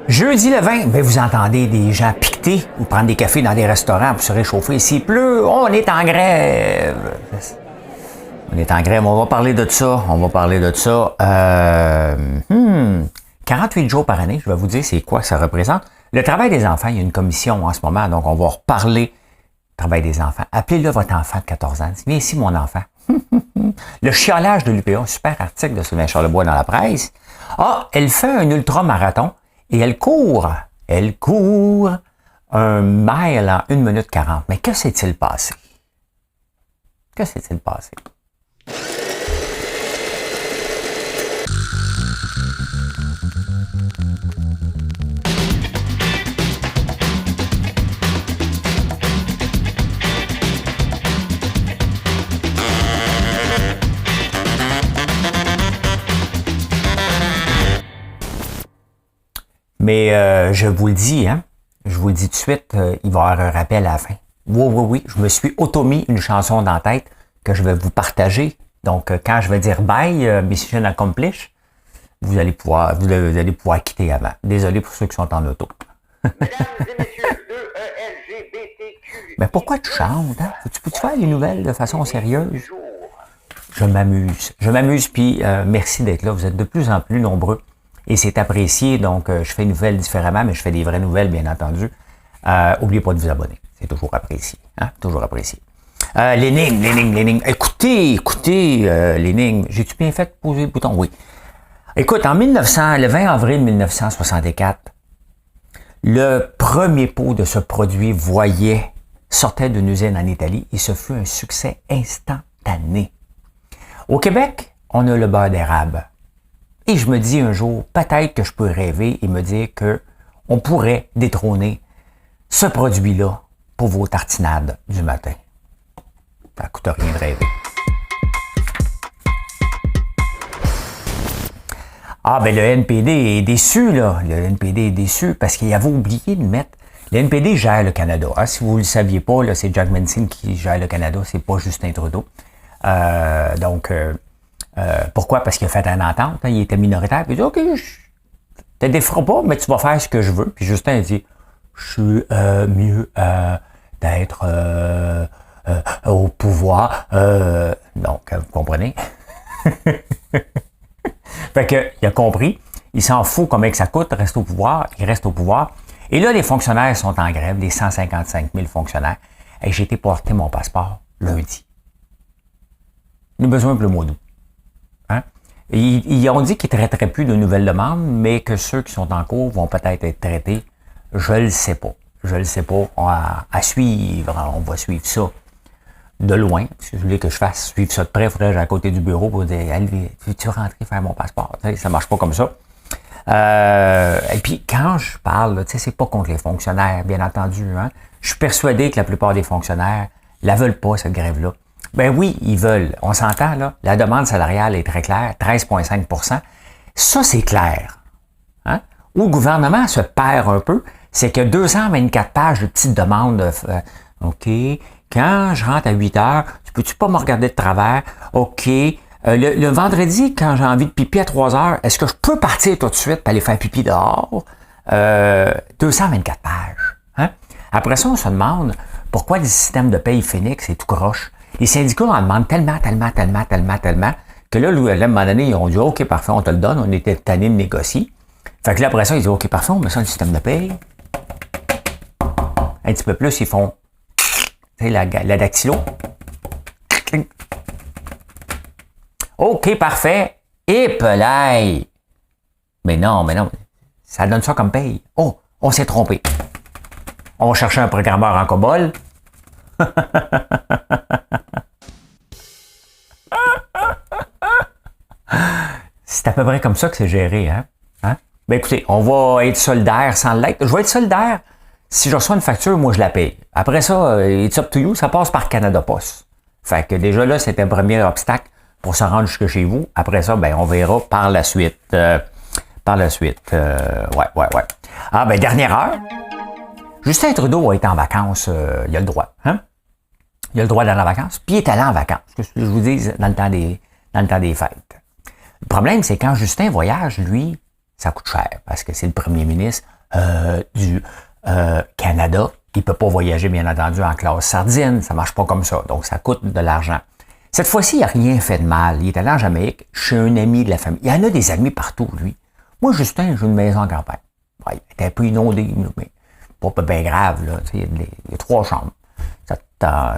Jeudi le 20, ben vous entendez des gens piqueter ou prendre des cafés dans des restaurants pour se réchauffer. S'il pleut, on est en grève. On est en grève, on va parler de ça. 48 jours par année, je vais vous dire c'est quoi ça représente. Le travail des enfants, il y a une commission en ce moment, donc on va reparler du travail des enfants. Appelez-le votre enfant de 14 ans. Viens ici, mon enfant. Le chiolage de l'UPA, super article de Sylvain Charlebois dans la presse. Ah, elle fait un ultramarathon et elle court 1 mile en 1 minute 40. Mais que s'est-il passé? Que s'est-il passé? Mais je vous le dis, hein, je vous le dis tout de suite, il va y avoir un rappel à la fin. Oui, je me suis auto-mis une chanson dans la tête que je vais vous partager. Donc, quand je vais dire bye, mission accomplished, vous allez pouvoir quitter avant. Désolé pour ceux qui sont en auto. Mesdames et messieurs, le LGBTQ. Mais pourquoi tu chantes? Hein? Peux-tu faire les nouvelles de façon sérieuse? Je m'amuse, puis merci d'être là. Vous êtes de plus en plus nombreux. Et c'est apprécié, donc je fais une nouvelle différemment, mais je fais des vraies nouvelles, bien entendu. N'oubliez pas de vous abonner. C'est toujours apprécié. Hein? Toujours apprécié. L'énigme. Écoutez, l'énigme. J'ai-tu bien fait de poser le bouton? Oui. Écoute, le 20 avril 1964, le premier pot de ce produit voyait sortait d'une usine en Italie et ce fut un succès instantané. Au Québec, on a le beurre d'érable. Et je me dis un jour, peut-être que je peux rêver et me dire que on pourrait détrôner ce produit-là pour vos tartinades du matin. Ça ne coûte rien de rêver. Ah, ben le NPD est déçu, là. Le NPD est déçu parce qu'il avait oublié de mettre... Le NPD gère le Canada. Hein? Si vous ne le saviez pas, là, c'est Jack Manchin qui gère le Canada, c'est pas Justin Trudeau. Pourquoi? Parce qu'il a fait une entente, hein, il était minoritaire, puis il dit « OK, je te défends pas, mais tu vas faire ce que je veux. » Puis Justin a dit « Je suis mieux d'être au pouvoir. » Donc, vous comprenez? Fait que, il a compris, il s'en fout combien que ça coûte, reste au pouvoir, il reste au pouvoir. Et là, les fonctionnaires sont en grève, les 155 000 fonctionnaires. Et j'ai été porter mon passeport lundi. Il a besoin pour le mois d'août. Hein? Ils ont dit qu'ils ne traiteraient plus de nouvelles demandes, mais que ceux qui sont en cours vont peut-être être traités. Je ne le sais pas. À suivre, on va suivre ça de loin. Si vous voulez que je fasse suivre ça de près, il faudrait que j'aille à côté du bureau pour dire « Tu rentrer faire mon passeport? » Ça marche pas comme ça. Et puis, quand je parle, c'est pas contre les fonctionnaires, bien entendu. Hein? Je suis persuadé que la plupart des fonctionnaires la veulent pas, cette grève-là. Ben oui, ils veulent. On s'entend, là. La demande salariale est très claire, 13,5 %. Ça, c'est clair. Hein? Où le gouvernement se perd un peu, c'est que 224 pages de petites demandes. OK, quand je rentre à 8 heures, peux-tu pas me regarder de travers? OK. Le vendredi, quand j'ai envie de pipi à 3 heures, est-ce que je peux partir tout de suite pour aller faire pipi dehors? 224 pages. Hein? Après ça, on se demande pourquoi le système de paye Phoenix est tout croche. Les syndicats en demandent tellement, que là, à un moment donné, ils ont dit « OK, parfait, on te le donne. » On était tannés de négocier. Fait que là, après ça, ils disent « OK, parfait, on met ça dans le système de paye. » Un petit peu plus, ils font la dactylo. OK, parfait. Et pelaille. Mais non. Ça donne ça comme paye. Oh, on s'est trompé. On va chercher un programmeur en COBOL. C'est à peu près comme ça que c'est géré, hein? Ben écoutez, on va être solidaire sans l'être. Je vais être solidaire. Si je reçois une facture, moi je la paye. Après ça, it's up to you, ça passe par Canada Post. Fait que déjà là, c'est un premier obstacle pour se rendre jusque chez vous. Après ça, ben on verra par la suite. Ouais. Ah ben dernière heure. Justin Trudeau a été en vacances, il a le droit, hein? Il a le droit d'aller en vacances, puis il est allé en vacances. Qu'est-ce que je vous dis dans le temps des fêtes. Le problème, c'est quand Justin voyage, lui, ça coûte cher, parce que c'est le premier ministre. du Canada. Il peut pas voyager, bien entendu, en classe sardine. Ça marche pas comme ça. Donc, ça coûte de l'argent. Cette fois-ci, il n'a rien fait de mal. Il est allé en Jamaïque chez un ami de la famille. Il y en a des amis partout, lui. Moi, Justin, j'ai une maison en campagne. Ouais, il est un peu inondé, mais pas bien grave, là. Il y a 3 chambres.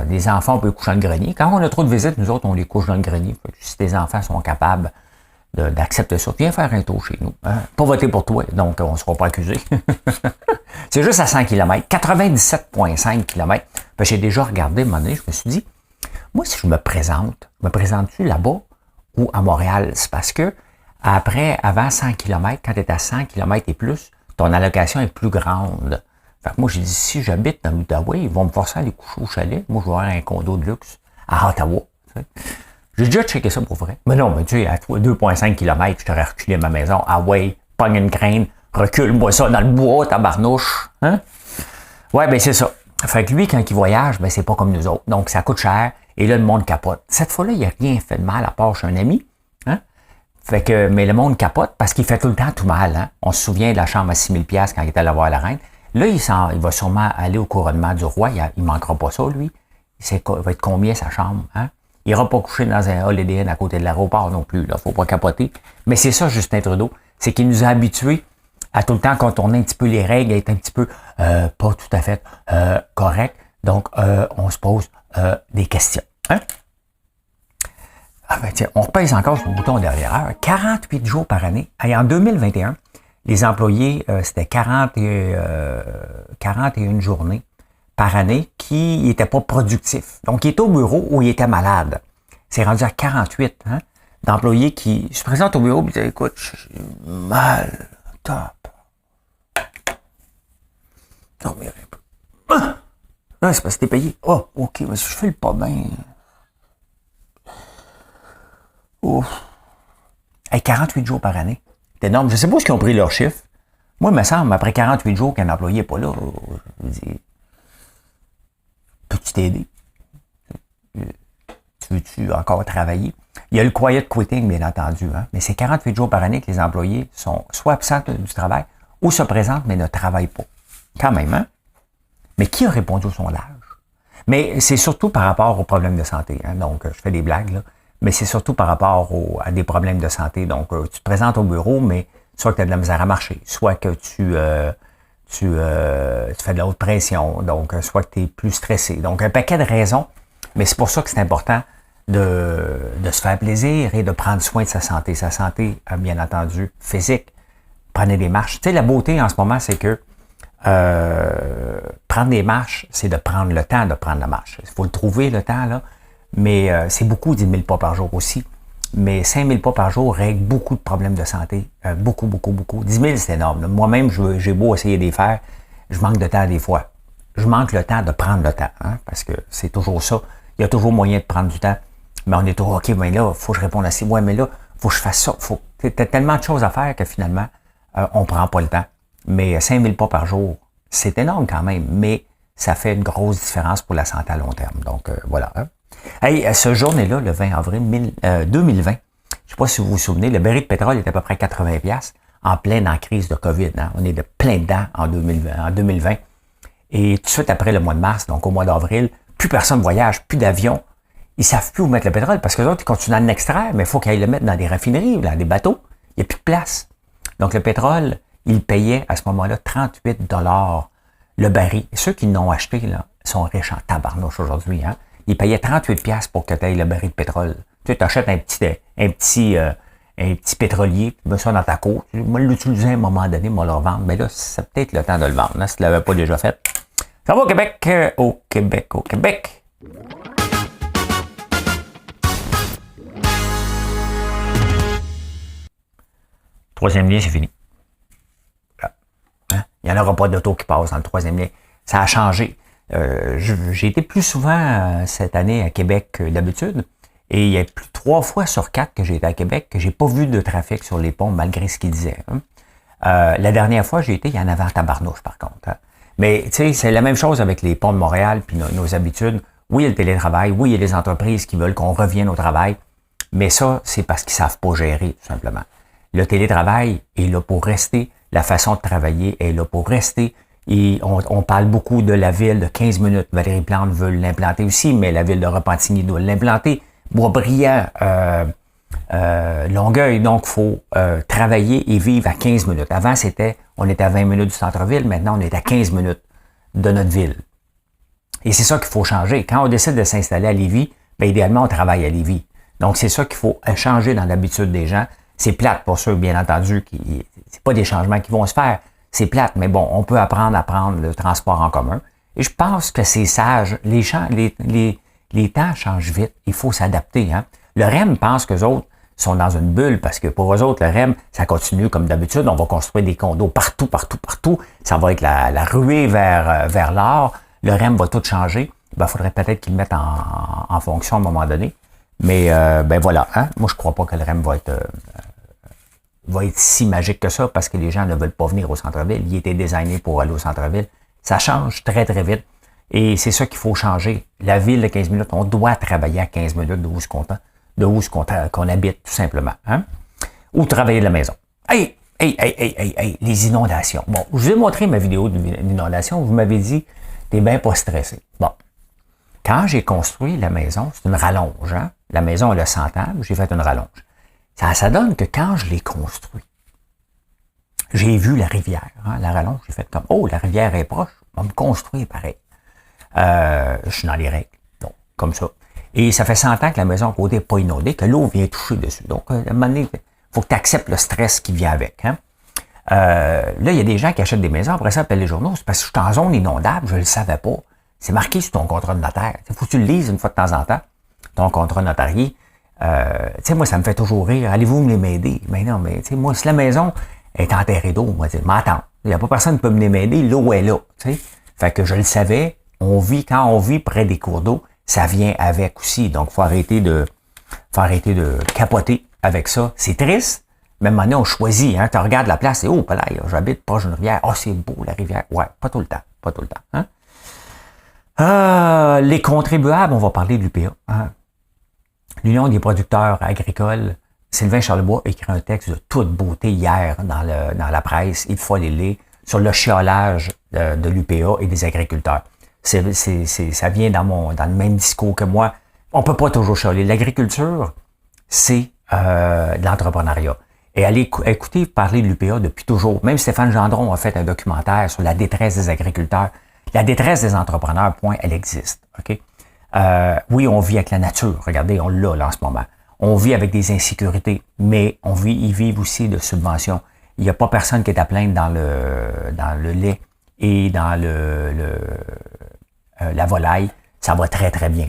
Les enfants, on peut coucher dans le grenier. Quand on a trop de visites, nous autres, on les couche dans le grenier. Si tes enfants sont capables d'accepter ça, viens faire un tour chez nous. Hein? Pas voter pour toi, donc on ne sera pas accusé. C'est juste à 100 km, 97,5 km. J'ai déjà regardé, à un moment donné, je me suis dit, moi, si je me présente-tu là-bas ou à Montréal? C'est parce que avant 100 km, quand tu es à 100 km et plus, ton allocation est plus grande. Fait que moi, j'ai dit, si j'habite dans l'Outaouais, ils vont me forcer à aller coucher au chalet. Moi, je vais avoir un condo de luxe à Ottawa. Tu sais. J'ai déjà checké ça pour vrai. Mais non, mais tu sais, à 2,5 km, je t'aurais reculé ma maison. Ah ouais, pogne une graine, recule-moi ça dans le bois, tabarnouche. Hein? Ouais, ben c'est ça. Fait que lui, quand il voyage, ben c'est pas comme nous autres. Donc, ça coûte cher. Et là, le monde capote. Cette fois-là, il n'y a rien fait de mal à part chez un ami. Hein? Fait que, mais le monde capote parce qu'il fait tout le temps tout mal. Hein? On se souvient de la chambre à 6 000 $ quand il était allé voir la reine. Là, il va sûrement aller au couronnement du roi. Il manquera pas ça, lui. Il va être combien sa chambre? Hein? Il n'ira pas coucher dans un Holiday Inn à côté de l'aéroport non plus. Il ne faut pas capoter. Mais c'est ça, Justin Trudeau. C'est qu'il nous a habitués à tout le temps contourner un petit peu les règles, à être un petit peu pas tout à fait correct. Donc, on se pose des questions. Hein? Ah ben tiens, on repèse encore sur le bouton derrière. 48 jours par année. Et en 2021, les employés, c'était 41 journées par année qui n'étaient pas productifs. Donc, il était au bureau ou il était malade. C'est rendu à 48 d'employés qui se présentent au bureau et disent, écoute, j'ai mal, top. Non, mais non, c'est parce que t'es payé. Oh, OK, mais si je fais le pas bien. Ouf. Hey, 48 jours par année. C'est énorme. Je ne sais pas ce qu'ils ont pris leur chiffre. Moi, il me semble, après 48 jours qu'un employé n'est pas là, je me dis, peux-tu t'aider? Tu veux-tu encore travailler? Il y a le quiet quitting, bien entendu, hein? Mais c'est 48 jours par année que les employés sont soit absents du travail ou se présentent, mais ne travaillent pas. Quand même, hein? Mais qui a répondu au sondage? Mais c'est surtout par rapport aux problèmes de santé. Hein? Donc, je fais des blagues, là. Mais c'est surtout par rapport à des problèmes de santé. Donc, tu te présentes au bureau, mais soit que tu as de la misère à marcher, soit que tu fais de la haute pression, donc soit que tu es plus stressé. Donc, un paquet de raisons, mais c'est pour ça que c'est important de se faire plaisir et de prendre soin de sa santé. Sa santé, bien entendu, physique. Prenez des marches. Tu sais, la beauté en ce moment, c'est que prendre des marches, c'est de prendre le temps de prendre la marche. Il faut le trouver, le temps, là. Mais c'est beaucoup, 10 000 pas par jour aussi. Mais 5 000 pas par jour règle beaucoup de problèmes de santé. Beaucoup. 10 000, c'est énorme. Là. Moi-même, j'ai beau essayer de les faire, je manque de temps des fois. Je manque le temps de prendre le temps, hein, parce que c'est toujours ça. Il y a toujours moyen de prendre du temps. Mais on est toujours, OK, mais là, il faut que je réponde à ça. Ouais, mais là, il faut que je fasse ça. T'as tellement de choses à faire que finalement, on prend pas le temps. Mais 5 000 pas par jour, c'est énorme quand même. Mais ça fait une grosse différence pour la santé à long terme. Donc, voilà. Hein. Hey, ce journée-là, le 20 avril 2020, je ne sais pas si vous vous souvenez, le baril de pétrole est à peu près 80 $ en pleine en crise de COVID. Hein? On est de plein dedans en 2020. Et tout de suite après le mois de mars, donc au mois d'avril, plus personne voyage, plus d'avions. Ils ne savent plus où mettre le pétrole parce que les autres, ils continuent à l'extraire, mais il faut qu'ils aillent le mettre dans des raffineries, dans des bateaux. Il n'y a plus de place. Donc le pétrole, ils payaient à ce moment-là 38 $ le baril. Et ceux qui l'ont acheté là, sont riches en tabarnouche aujourd'hui. Hein? Ils payaient 38 $ pour que tu ailles le baril de pétrole. Tu achètes un petit pétrolier, tu mets ça dans ta cour. Tu vas l'utiliser à un moment donné, moi le revendre. Mais là, c'est peut-être le temps de le vendre, hein, si tu ne l'avais pas déjà fait. Ça va au Québec, au Québec, au Québec. Troisième lien, c'est fini. Hein? Il n'y en aura pas d'auto qui passe dans le troisième lien. Ça a changé. J'ai été plus souvent cette année à Québec que d'habitude. Et il y a plus 3 fois sur 4 que j'ai été à Québec que j'ai pas vu de trafic sur les ponts malgré ce qu'ils disaient. Hein. La dernière fois j'ai été, il y en avait en tabarnouche par contre. Hein. Mais tu sais, c'est la même chose avec les ponts de Montréal puis nos habitudes. Oui, il y a le télétravail. Oui, il y a des entreprises qui veulent qu'on revienne au travail. Mais ça, c'est parce qu'ils savent pas gérer, tout simplement. Le télétravail est là pour rester. La façon de travailler est là pour rester. Et on parle beaucoup de la ville de 15 minutes. Valérie Plante veut l'implanter aussi, mais la ville de Repentigny doit l'implanter. Boisbriand, Longueuil, donc il faut travailler et vivre à 15 minutes. Avant, on était à 20 minutes du centre-ville, maintenant on est à 15 minutes de notre ville. Et c'est ça qu'il faut changer. Quand on décide de s'installer à Lévis, bien, idéalement, on travaille à Lévis. Donc, c'est ça qu'il faut changer dans l'habitude des gens. C'est plate pour ceux, bien entendu, c'est pas des changements qui vont se faire. C'est plate, mais bon, on peut apprendre à prendre le transport en commun. Et je pense que c'est sage. Les temps changent vite. Il faut s'adapter. Hein? Le REM pense qu'eux autres sont dans une bulle parce que pour eux autres, le REM, ça continue comme d'habitude. On va construire des condos partout. Ça va être la ruée vers l'or. Le REM va tout changer. Il faudrait peut-être qu'ils le mettent en fonction à un moment donné. Mais ben voilà, hein? Moi je crois pas que le REM va être si magique que ça parce que les gens ne veulent pas venir au centre-ville. Il était designé pour aller au centre-ville. Ça change très, très vite. Et c'est ça qu'il faut changer. La ville de 15 minutes, on doit travailler à 15 minutes de où qu'on habite, tout simplement. Hein? Ou travailler de la maison. Hey, les inondations. Bon, je vous ai montré ma vidéo d'inondation. Vous m'avez dit, t'es bien pas stressé. Bon. Quand j'ai construit la maison, c'est une rallonge. Hein? La maison, elle a 100 ans, j'ai fait une rallonge. Ça donne que quand je l'ai construit, j'ai vu la rivière. Hein? La rallonge, j'ai fait comme, oh, la rivière est proche, on va me construire pareil. Je suis dans les règles, donc, comme ça. Et ça fait 100 ans que la maison à côté n'est pas inondée, que l'eau vient toucher dessus. Donc, à un moment donné, il faut que tu acceptes le stress qui vient avec. Hein? Là, il y a des gens qui achètent des maisons, après ça, appellent les journaux, c'est parce que je suis en zone inondable, je ne le savais pas. C'est marqué sur ton contrat de notaire. Il faut que tu le lises une fois de temps en temps, ton contrat notarié. Tu sais, moi, ça me fait toujours rire. Allez-vous m'aider? Mais non, mais tu sais, moi, si la maison est enterrée d'eau, moi, je dis, m'attends. Il n'y a pas personne qui peut venir m'aider, l'eau est là. Tu sais. Fait que je le savais, quand on vit près des cours d'eau, ça vient avec aussi. Donc, faut arrêter de capoter avec ça. C'est triste, mais maintenant, on choisit. Hein. Tu regardes la place, et oh, là, j'habite proche d'une rivière. Oh, c'est beau, la rivière. Ouais, pas tout le temps. Hein. Les contribuables, on va parler de l'UPA. Hein. L'Union des producteurs agricoles, Sylvain Charlebois a écrit un texte de toute beauté hier dans la presse, il faut aller lire, sur le chiolage de l'UPA et des agriculteurs. Ça vient dans le même discours que moi. On peut pas toujours chialer. L'agriculture, c'est de l'entrepreneuriat. Et aller écouter parler de l'UPA depuis toujours. Même Stéphane Gendron a fait un documentaire sur la détresse des agriculteurs. La détresse des entrepreneurs, point, elle existe. OK? Oui, on vit avec la nature. Regardez, on l'a là en ce moment. On vit avec des insécurités, mais ils vivent aussi de subventions. Il n'y a pas personne qui est à plaindre dans le lait et dans la volaille. Ça va très, très bien.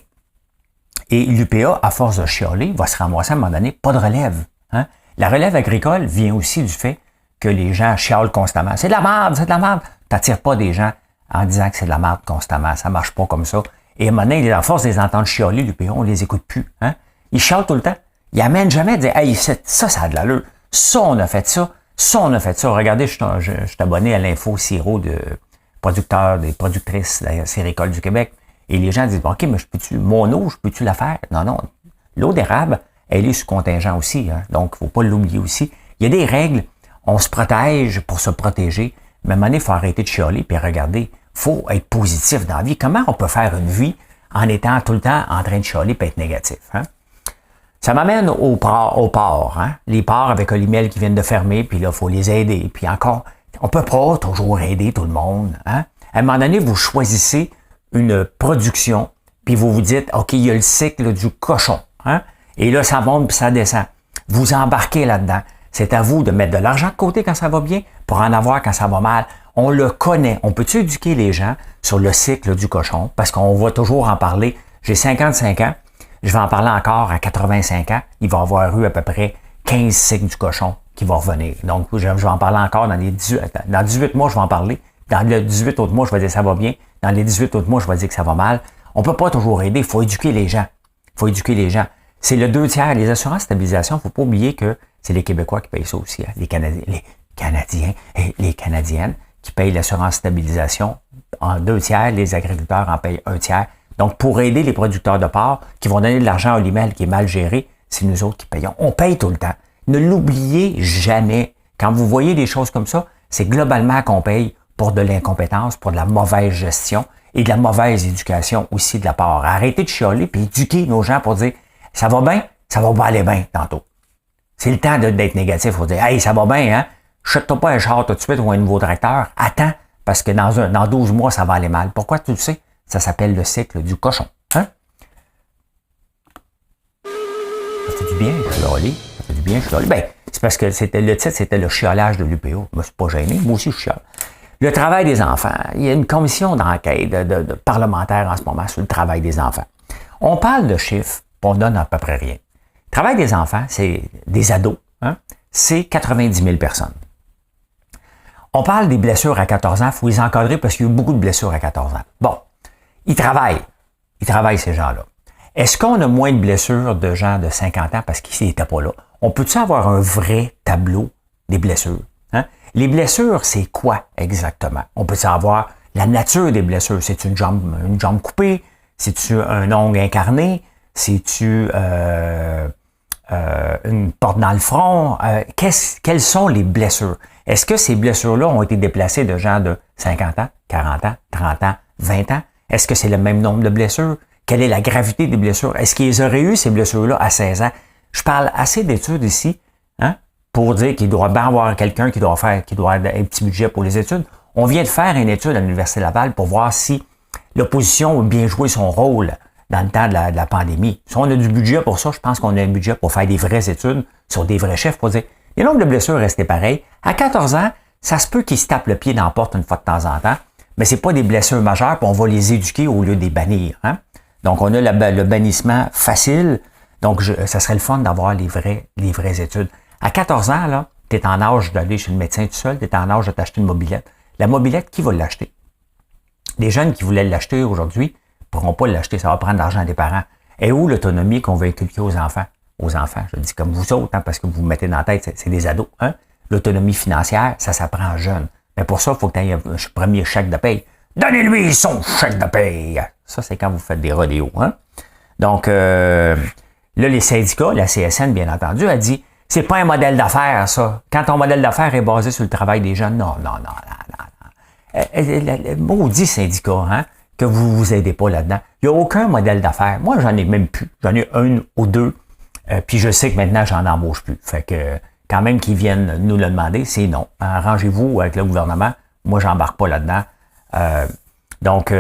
Et l'UPA, à force de chialer, va se ramasser à un moment donné, pas de relève. Hein? La relève agricole vient aussi du fait que les gens chialent constamment. C'est de la merde, c'est de la merde. T'attires pas des gens en disant que c'est de la merde constamment. Ça marche pas comme ça. Et à un moment donné, à force de les entendre chialer, l'UPA, on les écoute plus. Hein? Ils chialent tout le temps. Ils amènent jamais à dire, hey, ça a de l'allure. Ça, on a fait ça. Ça, on a fait ça. Regardez, je suis abonné à l'info Siro de producteurs, des productrices de la Séricole du Québec. Et les gens disent, OK, mais mon eau, je peux-tu la faire? Non. L'eau d'érable, elle est sous contingent aussi. Hein? Donc, il ne faut pas l'oublier aussi. Il y a des règles. On se protège pour se protéger. Mais à un moment donné, il faut arrêter de chialer puis regarder. Il faut être positif dans la vie. Comment on peut faire une vie en étant tout le temps en train de chialer et être négatif? Hein? Ça m'amène au port. Hein? Les ports avec Olimel qui viennent de fermer, puis là, il faut les aider. Puis encore, on peut pas toujours aider tout le monde. Hein? À un moment donné, vous choisissez une production, puis vous vous dites, OK, il y a le cycle du cochon. Hein? Et là, ça monte puis ça descend. Vous embarquez là-dedans. C'est à vous de mettre de l'argent de côté quand ça va bien, pour en avoir quand ça va mal. On le connaît. On peut-tu éduquer les gens sur le cycle du cochon? Parce qu'on va toujours en parler. J'ai 55 ans. Je vais en parler encore à 85 ans. Il va y avoir eu à peu près 15 cycles du cochon qui vont revenir. Donc, je vais en parler encore dans 18 mois, je vais en parler. Dans les 18 autres mois, je vais dire ça va bien. Dans les 18 autres mois, je vais dire que ça va mal. On peut pas toujours aider. Il faut éduquer les gens. C'est le 2/3. Les assurances stabilisation, il ne faut pas oublier que c'est les Québécois qui payent ça aussi. Hein. Les Canadiens et les Canadiennes qui payent l'assurance stabilisation en 2/3. Les agriculteurs en payent 1/3. Donc, pour aider les producteurs de porc qui vont donner de l'argent à Olimel qui est mal géré, c'est nous autres qui payons. On paye tout le temps. Ne l'oubliez jamais. Quand vous voyez des choses comme ça, c'est globalement qu'on paye pour de l'incompétence, pour de la mauvaise gestion et de la mauvaise éducation aussi de la part. Arrêtez de chialer puis éduquer nos gens pour dire ça va bien, ça va pas aller bien tantôt. C'est le temps d'être négatif pour dire hey, ça va bien, hein? Chute-toi pas un char tout de suite ou un nouveau tracteur. Attends, parce que dans 12 mois, ça va aller mal. Pourquoi tu le sais? Ça s'appelle le cycle du cochon. Hein? Ça fait du bien, chialer. Ça fait du bien, chialer. Ben, c'est parce que le titre, c'était le chiolage de l'UPO. Je me suis pas gêné, moi aussi je chiale. Le travail des enfants. Il y a une commission d'enquête de parlementaires en ce moment sur le travail des enfants. On parle de chiffres, puis on donne à peu près rien. Le travail des enfants, c'est des ados. Hein? C'est 90 000 personnes. On parle des blessures à 14 ans, il faut les encadrer parce qu'il y a eu beaucoup de blessures à 14 ans. Bon, ils travaillent ces gens-là. Est-ce qu'on a moins de blessures de gens de 50 ans parce qu'ils n'étaient pas là? On peut-tu avoir un vrai tableau des blessures? Hein? Les blessures, c'est quoi exactement? On peut savoir la nature des blessures. C'est-tu une jambe coupée? C'est-tu un ongle incarné? C'est-tu une porte dans le front? Quelles sont les blessures? Est-ce que ces blessures-là ont été déplacées de gens de 50 ans, 40 ans, 30 ans, 20 ans? Est-ce que c'est le même nombre de blessures? Quelle est la gravité des blessures? Est-ce qu'ils auraient eu ces blessures-là à 16 ans? Je parle assez d'études ici, hein, pour dire qu'il doit bien avoir quelqu'un qui doit avoir un petit budget pour les études. On vient de faire une étude à l'Université Laval pour voir si l'opposition a bien joué son rôle dans le temps de la pandémie. Si on a du budget pour ça, je pense qu'on a un budget pour faire des vraies études sur des vrais chiffres pour dire les nombres de blessures restaient pareils. À 14 ans, ça se peut qu'ils se tapent le pied dans la porte une fois de temps en temps, mais c'est pas des blessures majeures, puis on va les éduquer au lieu de les bannir. Hein? Donc, on a le bannissement facile. Donc, ça serait le fun d'avoir les vraies études. À 14 ans, là, tu es en âge d'aller chez le médecin tout seul, tu es en âge de t'acheter une mobilette. La mobilette, qui va l'acheter? Les jeunes qui voulaient l'acheter aujourd'hui ne pourront pas l'acheter, ça va prendre l'argent des parents. Et où l'autonomie qu'on veut inculquer aux enfants? Aux enfants, je le dis comme vous autres, hein, parce que vous vous mettez dans la tête, c'est des ados. Hein? L'autonomie financière, ça s'apprend jeune. Mais pour ça, il faut que tu aies un premier chèque de paye. Donnez-lui son chèque de paye! Ça, c'est quand vous faites des rodéos. Hein? Donc, là, les syndicats, la CSN, bien entendu, a dit, c'est pas un modèle d'affaires, ça. Quand ton modèle d'affaires est basé sur le travail des jeunes, non. Maudit syndicat, hein, que vous vous aidez pas là-dedans. Il n'y a aucun modèle d'affaires. Moi, j'en ai même plus. J'en ai une ou deux. Puis je sais que maintenant, j'en embauche plus. Fait que, quand même qu'ils viennent nous le demander, c'est non. Arrangez-vous avec le gouvernement. Moi, j'embarque pas là-dedans. Donc,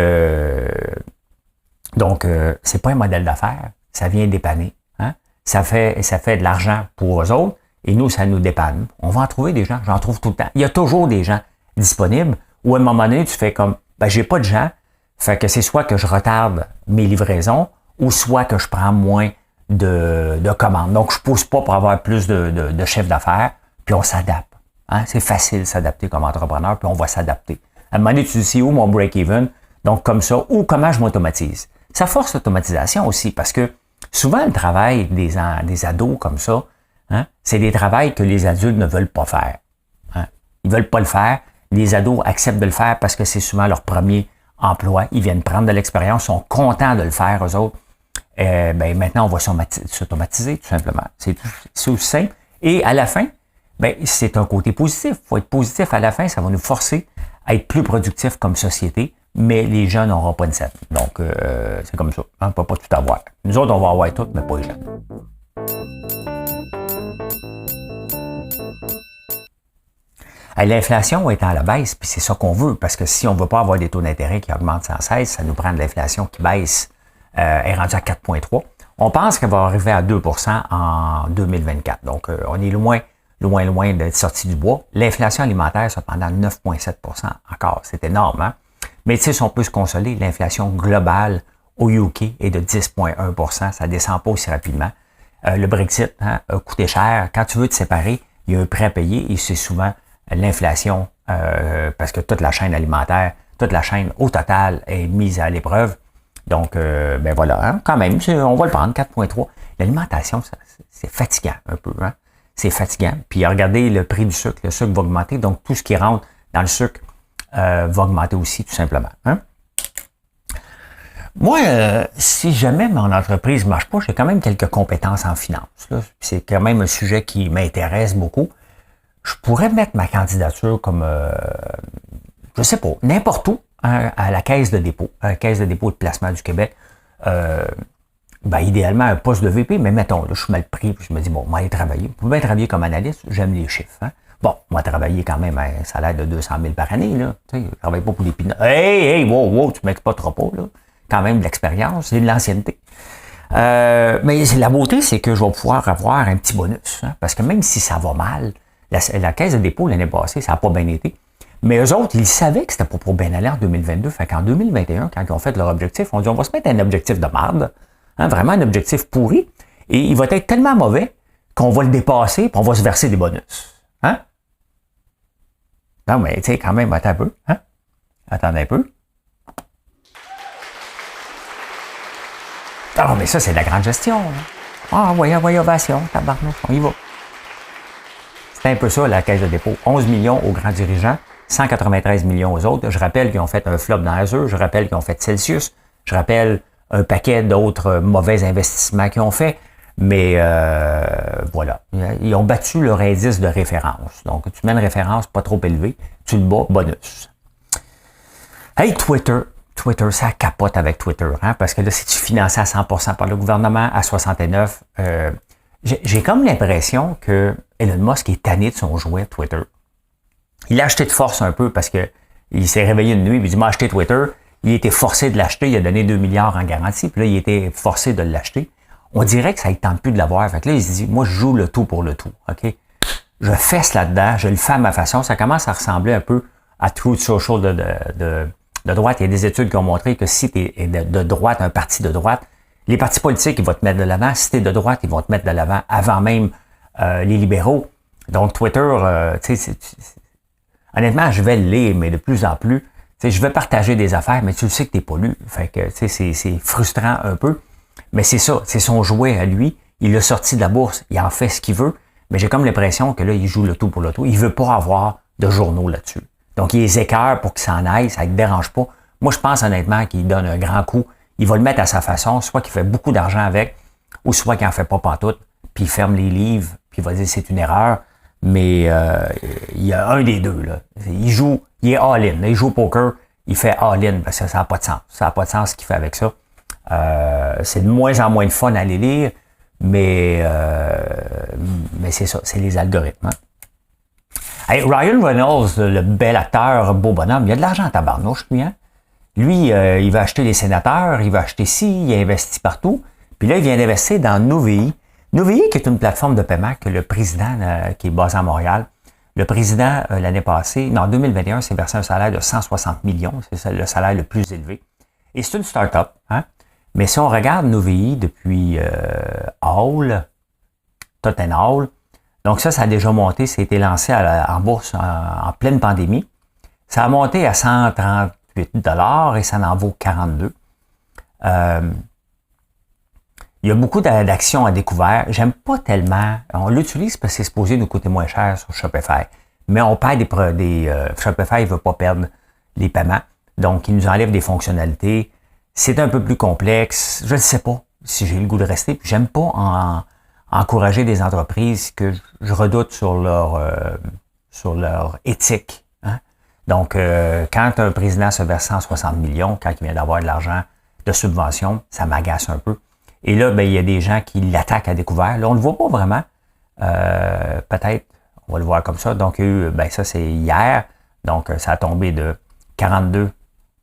c'est pas un modèle d'affaires. Ça vient dépanner. Hein? Ça fait de l'argent pour eux autres. Et nous, ça nous dépanne. On va en trouver des gens. J'en trouve tout le temps. Il y a toujours des gens disponibles où à un moment donné, tu fais comme, j'ai pas de gens. Fait que c'est soit que je retarde mes livraisons ou soit que je prends moins de commandes. Donc, je pousse pas pour avoir plus de chefs d'affaires, puis on s'adapte. Hein? C'est facile de s'adapter comme entrepreneur, puis on va s'adapter. À un moment donné, tu dis, c'est où mon break-even? Donc, comme ça, ou comment je m'automatise. Ça force l'automatisation aussi, parce que souvent, le travail des ados comme ça, hein, c'est des travails que les adultes ne veulent pas faire. Hein? Ils veulent pas le faire. Les ados acceptent de le faire parce que c'est souvent leur premier emploi. Ils viennent prendre de l'expérience, sont contents de le faire, eux autres. Maintenant, on va s'automatiser, tout simplement. C'est aussi simple. Et à la fin, c'est un côté positif. Il faut être positif à la fin. Ça va nous forcer à être plus productifs comme société, mais les jeunes n'auront pas de scène. Donc, c'est comme ça. On ne peut pas tout avoir. Nous autres, on va avoir tout, mais pas les jeunes. L'inflation est à la baisse, puis c'est ça qu'on veut, parce que si on ne veut pas avoir des taux d'intérêt qui augmentent sans cesse, ça nous prend de l'inflation qui baisse. Est rendue à 4,3. On pense qu'elle va arriver à 2% en 2024. Donc, on est loin d'être sorti du bois. L'inflation alimentaire, cependant, 9,7% encore. C'est énorme, hein? Mais tu sais, si on peut se consoler, l'inflation globale au UK est de 10,1%. Ça descend pas aussi rapidement. Le Brexit a coûté cher. Quand tu veux te séparer, il y a un prêt à payer et c'est souvent l'inflation parce que toute la chaîne alimentaire, toute la chaîne au total est mise à l'épreuve. Donc, voilà, hein, quand même, on va le prendre, 4,3. L'alimentation, c'est fatigant un peu. Hein? C'est fatigant. Puis, regardez le prix du sucre. Le sucre va augmenter. Donc, tout ce qui rentre dans le sucre va augmenter aussi, tout simplement. Hein? Moi, si jamais mon entreprise ne marche pas, j'ai quand même quelques compétences en finance. Là. C'est quand même un sujet qui m'intéresse beaucoup. je pourrais mettre ma candidature comme, je sais pas, n'importe où, hein, à la Caisse de dépôt, à la Caisse de dépôt et de placement du Québec. Idéalement, un poste de VP, mais mettons, là, je suis mal pris, puis je me dis, bon, moi, aller travailler. Vous pouvez travailler comme analyste, j'aime les chiffres. Hein. Bon, moi, travailler quand même à un salaire de 200 000 par année, là. Tu sais, je travaille pas pour les pinottes. Hey, wow, tu m'exploiteras pas, là. Quand même de l'expérience, c'est de l'ancienneté. Mais la beauté, c'est que je vais pouvoir avoir un petit bonus. Hein, parce que même si ça va mal, la Caisse de dépôt l'année passée, ça n'a pas bien été. Mais eux autres, ils savaient que c'était pas pour bien aller en 2022. Fait qu'en 2021, quand ils ont fait leur objectif, on dit on va se mettre un objectif de marde, hein, vraiment un objectif pourri, et il va être tellement mauvais qu'on va le dépasser puis on va se verser des bonus. Hein? Non, mais tu sais, quand même, attends un peu. Hein? Attendez un peu. Ah, mais ça, c'est de la grande gestion. Hein? Ah, voyons, ovation, tabarnouche, on y va. C'est un peu ça, la Caisse de dépôt. 11 millions aux grands dirigeants, 193 millions aux autres. Je rappelle qu'ils ont fait un flop dans Azure, je rappelle qu'ils ont fait Celsius, je rappelle un paquet d'autres mauvais investissements qu'ils ont fait, mais voilà. Ils ont battu leur indice de référence. Donc, tu mets une référence pas trop élevée, tu le bats, bonus. Hey, Twitter, ça capote avec Twitter, hein, parce que là, c'est-tu financé à 100% par le gouvernement, à 69%? J'ai comme l'impression que Elon Musk est tanné de son jouet Twitter. Il l'a acheté de force un peu parce que il s'est réveillé une nuit, il dit m'a acheté Twitter, il a été forcé de l'acheter, il a donné 2 milliards en garantie, puis là, il a été forcé de l'acheter. On dirait que ça ne tente plus de l'avoir. Fait que là, il se dit, moi, je joue le tout pour le tout, OK? Je fesse là-dedans, je le fais à ma façon. Ça commence à ressembler un peu à Truth Social de droite. Il y a des études qui ont montré que si tu es de droite, un parti de droite, les partis politiques, ils vont te mettre de l'avant. Si tu es de droite, ils vont te mettre de l'avant avant même les libéraux. Donc, Twitter, honnêtement, je vais le lire, mais de plus en plus, je vais partager des affaires, mais tu le sais que tu n'es pas lu. Fait que, c'est frustrant un peu. Mais c'est ça, c'est son jouet à lui. Il l'a sorti de la bourse, il en fait ce qu'il veut. Mais j'ai comme l'impression que là, il joue le tout pour le tout. Il veut pas avoir de journaux là-dessus. Donc, il les écœure pour qu'il s'en aille, ça ne le dérange pas. Moi, je pense honnêtement qu'il donne un grand coup. Il va le mettre à sa façon, soit qu'il fait beaucoup d'argent avec, ou soit qu'il n'en fait pas pantoute, puis il ferme les livres, puis il va dire c'est une erreur. Mais il y a un des deux, là. Il est all-in. Il joue au poker, il fait all-in, parce que ça n'a pas de sens. Ça n'a pas de sens ce qu'il fait avec ça. C'est de moins en moins de fun à les lire, mais c'est ça, c'est les algorithmes. Hein. Hey, Ryan Reynolds, le bel acteur, beau bonhomme, il a de l'argent à tabarnouche, lui, hein? Lui, il va acheter les sénateurs, il va acheter ci, il investit partout. Puis là, il vient d'investir dans Novi. Novi, qui est une plateforme de paiement que le président, qui est basé à Montréal, le président, l'année passée, en 2021, s'est versé un salaire de 160 millions. C'est le salaire le plus élevé. Et c'est une start-up, hein? Mais si on regarde Novi depuis Hall, Totten Hall, donc ça a déjà monté, ça a été lancé en bourse en pleine pandémie. Ça a monté à 138 $ et ça en vaut 42. Il y a beaucoup d'actions à découvert. J'aime pas tellement. On l'utilise parce que c'est supposé nous coûter moins cher sur Shopify. Mais on perd Shopify ne veut pas perdre les paiements. Donc, il nous enlève des fonctionnalités. C'est un peu plus complexe. Je ne sais pas si j'ai le goût de rester. Puis j'aime pas encourager des entreprises que je redoute sur leur éthique. Hein? Donc, quand un président se verse 160 millions, quand il vient d'avoir de l'argent de subvention, ça m'agace un peu. Et là, il y a des gens qui l'attaquent à découvert. Là, on ne le voit pas vraiment. Peut-être, on va le voir comme ça. Donc, ça, c'est hier. Donc, ça a tombé de 42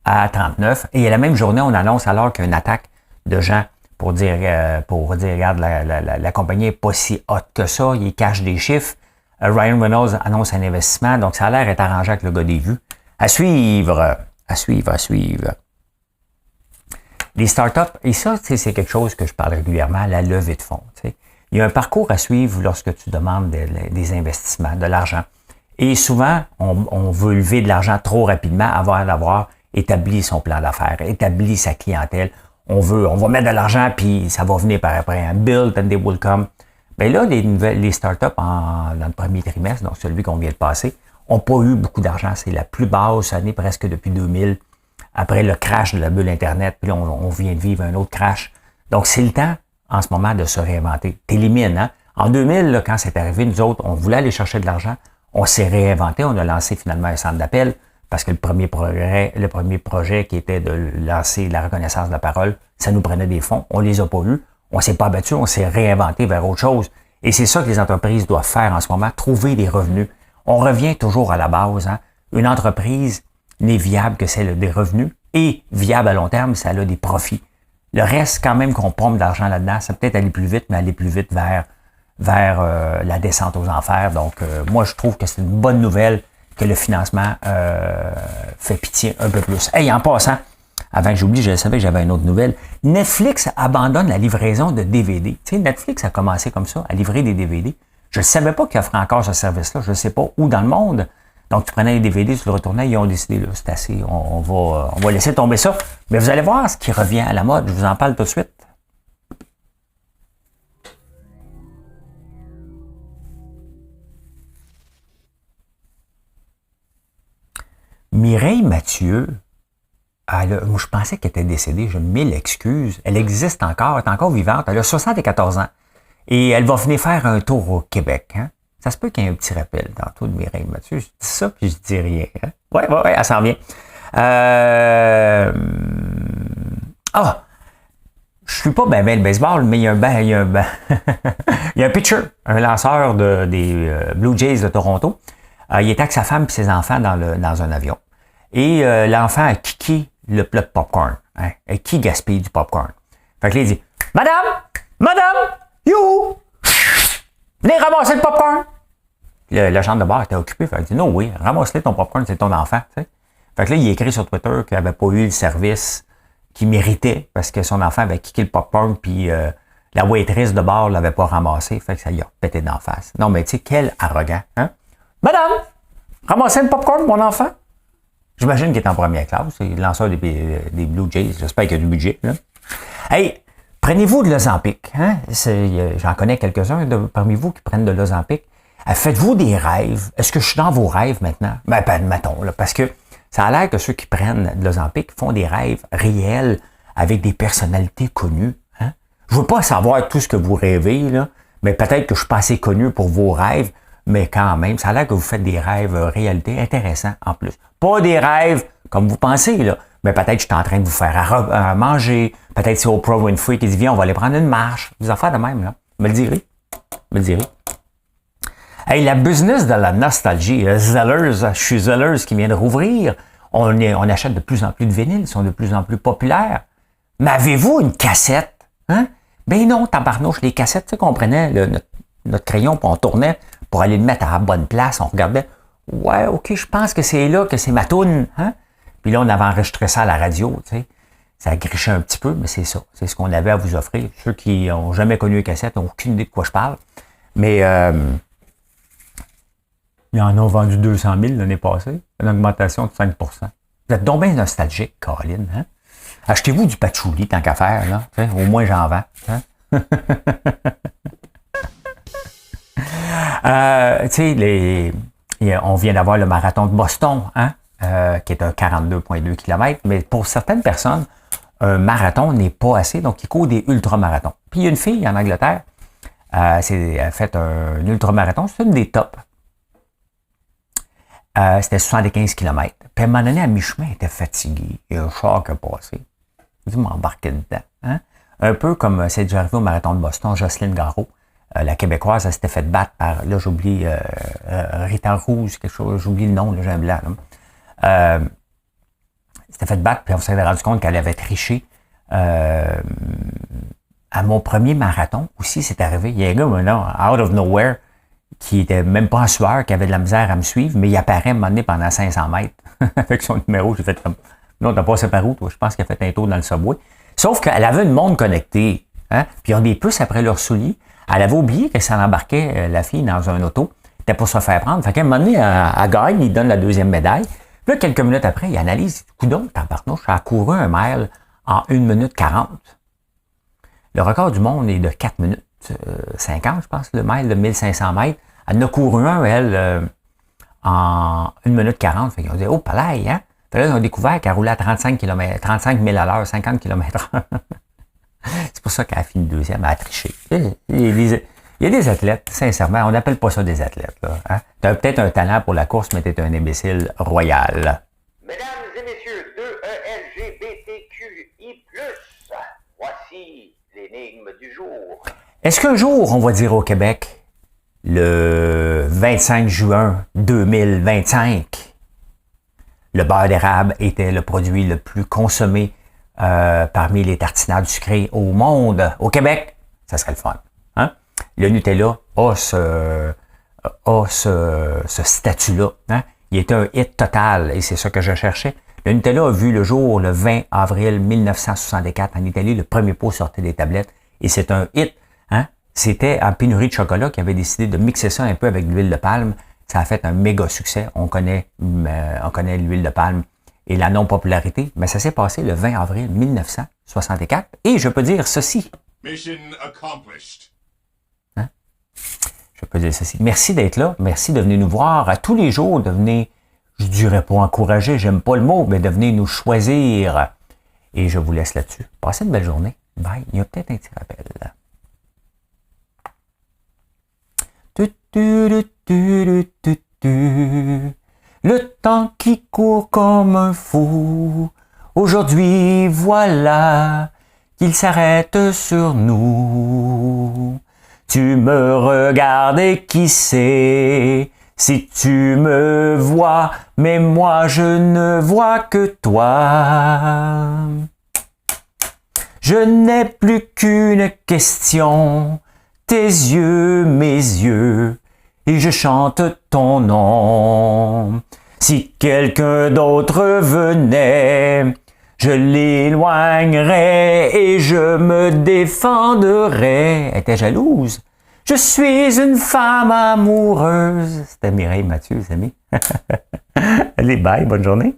à 39. Et la même journée, on annonce alors qu'il y a une attaque de gens pour dire regarde, la compagnie n'est pas si haute que ça. Il cache des chiffres. Ryan Reynolds annonce un investissement. Donc, ça a l'air d'être arrangé avec le gars des vues. À suivre. Les startups, et ça, c'est quelque chose que je parle régulièrement, la levée de fonds. T'sais. Il y a un parcours à suivre lorsque tu demandes des investissements, de l'argent. Et souvent, on veut lever de l'argent trop rapidement avant d'avoir établi son plan d'affaires, établi sa clientèle. On va mettre de l'argent, puis ça va venir par après. Un build and they will come. Bien là, les startups dans le premier trimestre, donc celui qu'on vient de passer, n'ont pas eu beaucoup d'argent. C'est la plus basse année presque depuis 2000. Après le crash de la bulle Internet, puis là, on vient de vivre un autre crash. Donc, c'est le temps, en ce moment, de se réinventer. T'élimines, hein? En 2000, là, quand c'est arrivé, nous autres, on voulait aller chercher de l'argent, On s'est réinventé, on a lancé finalement un centre d'appel parce que le premier projet qui était de lancer la reconnaissance de la parole, ça nous prenait des fonds. On les a pas eus. On s'est pas battu, on s'est réinventé vers autre chose. Et c'est ça que les entreprises doivent faire en ce moment, trouver des revenus. On revient toujours à la base. Hein? Une entreprise n'est viable que celle des revenus et viable à long terme, ça a des profits. Le reste, quand même qu'on pompe d'argent là-dedans, ça peut-être aller plus vite, mais aller plus vite vers la descente aux enfers. Donc, moi, je trouve que c'est une bonne nouvelle que le financement fait pitié un peu plus. Hey, en passant, avant que j'oublie, je savais que j'avais une autre nouvelle. Netflix abandonne la livraison de DVD. Tu sais, Netflix a commencé comme ça, à livrer des DVD. Je ne savais pas qu'ils offraient encore ce service-là. Je ne sais pas où dans le monde. Donc, tu prenais les DVD, tu le retournais, ils ont décidé, là, c'est assez, on va laisser tomber ça. Mais vous allez voir ce qui revient à la mode. Je vous en parle tout de suite. Mireille Mathieu, moi, je pensais qu'elle était décédée, j'ai mille excuses. Elle existe encore, elle est encore vivante, elle a 74 ans. Et elle va venir faire un tour au Québec. Hein? Ça se peut qu'il y ait un petit rappel tantôt de Mireille Mathieu. Je dis ça, puis je dis rien. Hein? Ouais, elle s'en vient. Je suis pas ben le baseball, mais il y a un pitcher, un lanceur des Blue Jays de Toronto. Il était avec sa femme et ses enfants dans un avion. Et l'enfant a kické le plat de popcorn. Hein? Et qui gaspille du popcorn? Fait que là, il dit, Madame, you! Venez ramasser le popcorn! La chambre de bar était occupée. Fait qu'il dit, non, oui, ramasse-le ton popcorn, c'est ton enfant. T'sais. Fait que là, il a écrit sur Twitter qu'il n'avait pas eu le service qu'il méritait parce que son enfant avait kické le popcorn puis la waitress de bar l'avait pas ramassé. Fait que ça lui a pété d'en face. Non, mais tu sais, quel arrogant. Hein? Madame, ramassez le popcorn, mon enfant? J'imagine qu'il est en première classe. C'est le lanceur des Blue Jays. J'espère qu'il y a du budget. Là. Hey, prenez-vous de l'Ozempic. Hein? J'en connais quelques-uns parmi vous qui prennent de l'Ozempic. Faites-vous des rêves. Est-ce que je suis dans vos rêves maintenant? Ben, admettons, là, parce que ça a l'air que ceux qui prennent de l'Ozempic font des rêves réels avec des personnalités connues. Hein? Je veux pas savoir tout ce que vous rêvez, là, mais peut-être que je suis pas assez connu pour vos rêves, mais quand même, ça a l'air que vous faites des rêves réalité intéressants en plus. Pas des rêves comme vous pensez, là, mais peut-être que je suis en train de vous faire à manger, peut-être c'est Oprah Winfrey qui dit, viens, on va aller prendre une marche, des affaires de même, là. Me le direz. Hey, la business de la nostalgie, Zellers, je suis Zellers qui vient de rouvrir. On achète de plus en plus de vinyles, ils sont de plus en plus populaires. Mais avez-vous une cassette? Hein? Ben non, tabarnouche, les cassettes, tu sais qu'on prenait notre crayon puis on tournait pour aller le mettre à la bonne place, on regardait. Ouais, ok, je pense que c'est là que c'est ma toune. Hein? Puis là, on avait enregistré ça à la radio, tu sais. Ça a griché un petit peu, mais c'est ça. C'est ce qu'on avait à vous offrir. Ceux qui n'ont jamais connu les cassettes n'ont aucune idée de quoi je parle. Mais ils en ont vendu 200 000 l'année passée. Une augmentation de 5 %. Vous êtes donc bien nostalgique, Caroline. Hein? Achetez-vous du patchouli tant qu'à faire. Là. Au moins, j'en vends. Hein? On vient d'avoir le marathon de Boston, hein? Qui est un 42,2 km. Mais pour certaines personnes, un marathon n'est pas assez. Donc, ils courent des ultramarathons. Puis, il y a une fille en Angleterre, elle a fait un ultramarathon. C'est une des tops. C'était 75 km. Puis à un moment donné, à mi-chemin, elle était fatiguée. Il y a un char qui a passé. Il dit m'embarquer dedans. Hein? Un peu comme c'est déjà arrivé au marathon de Boston, Jocelyne Garreau, la Québécoise, elle s'était fait battre par, là j'oublie, Rita Rouge, quelque chose, j'oublie le nom, là, j'ai un blanc. Elle s'était fait battre, puis on s'est rendu compte qu'elle avait triché. À mon premier marathon aussi, c'est arrivé. Il y a un gars maintenant, out of nowhere, qui était même pas en sueur, qui avait de la misère à me suivre, mais il apparaît à un moment donné pendant 500 mètres avec son numéro. J'ai fait comme, non, t'as passé par où, toi? Je pense qu'il a fait un tour dans le subway. Sauf qu'elle avait une montre connectée, hein? Puis ils ont des puces après leurs souliers. Elle avait oublié qu'elle s'en embarquait, la fille, dans un auto. C'était pour se faire prendre. Fait qu'à un moment donné, elle gagne, il donne la deuxième médaille. Puis là, quelques minutes après, il analyse, coudonc, tabarnouche, elle a couru un mile en 1 minute 40. Le record du monde est de 4 minutes 50, je pense, le mile de 1500 mètres. Elle en a couru un, elle, en 1 minute 40. Fait qu'ils ont dit, oh, palais, hein? Fait là, ils ont découvert qu'elle roulait à 35 000 à l'heure, 50 km/h. C'est pour ça qu'elle a fini deuxième, elle a triché. Il y Il y a des athlètes, sincèrement, on n'appelle pas ça des athlètes. Hein? Tu as peut-être un talent pour la course, mais tu es un imbécile royal. Mesdames et messieurs, 2ELGBTQI+, voici l'énigme du jour. Est-ce qu'un jour, on va dire au Québec, le 25 juin 2025, le beurre d'érable était le produit le plus consommé parmi les tartinades sucrées au monde, au Québec? Ça serait le fun. Hein? Le Nutella a ce statut-là. Hein? Il est un hit total et c'est ça que je cherchais. Le Nutella a vu le jour le 20 avril 1964 en Italie. Le premier pot sortait des tablettes et c'est un hit. Hein? C'était en pénurie de chocolat qui avait décidé de mixer ça un peu avec l'huile de palme. Ça a fait un méga succès. On connaît l'huile de palme et la non-popularité, mais ça s'est passé le 20 avril 1964. Et je peux dire ceci. Mission accomplished. Hein? Je peux dire ceci. Merci d'être là. Merci de venir nous voir à tous les jours, de venir, je dirais pas encourager, j'aime pas le mot, mais de venir nous choisir. Et je vous laisse là-dessus. Passez une belle journée. Bye. Il y a peut-être un petit rappel. Le temps qui court comme un fou, aujourd'hui voilà qu'il s'arrête sur nous. Tu me regardes et qui sait si tu me vois, mais moi je ne vois que toi. Je n'ai plus qu'une question, tes yeux, mes yeux, et je chante ton nom. Si quelqu'un d'autre venait, je l'éloignerais et je me défendrais. Elle était jalouse. Je suis une femme amoureuse. C'était Mireille Mathieu, les amis. Allez, bye, bonne journée.